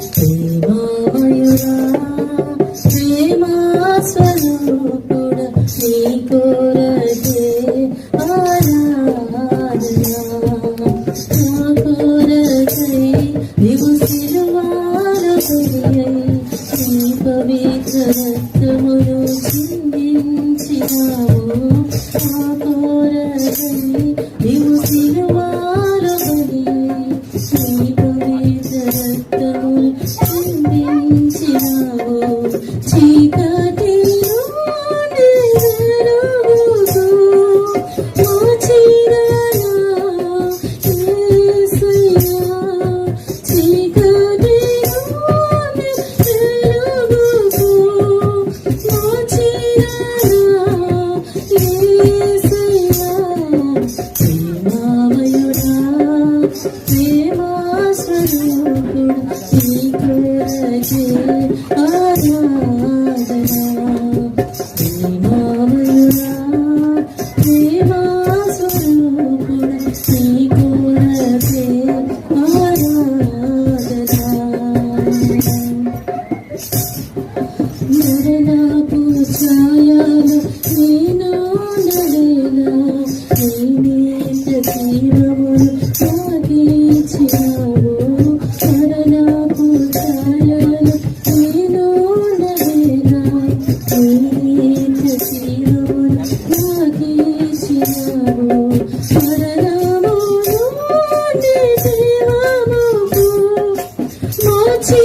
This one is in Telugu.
ప్రేమామయుడా ప్రేమా స్వరూపుడా నీ కొరకే ఆరాధన నా కొరకై నీవు సిలువలో బలియై నీ పవిత్ర రక్తమును చిందించినావు నా కొరకై నీవు సిలువలో బలియై నీ పవిత్ర రక్తమును చిందించినావు చీకటిలో వెలుగుతూ మోచినానా యేసయ్యా చీకటిలో వెలుగుతూ మోచినానా యేసయ్యా ప్రేమామయుడా ప్రేమా స్వరూపుడా నీ కొరకే ఆరాధన ప్రేమామయుడా ప్రేమా స్వరూపుడా నీ కొరకే ఆరాధన మరణపు ఛాయలో నేను నడినా నీ నీత జీవమును నాకిచ్చినావు మరణపు ఛాయలో నేను నడినా నీ నీత జీవమును నాకిచ్చినావు మరణము నుండి జీవముకు మోచి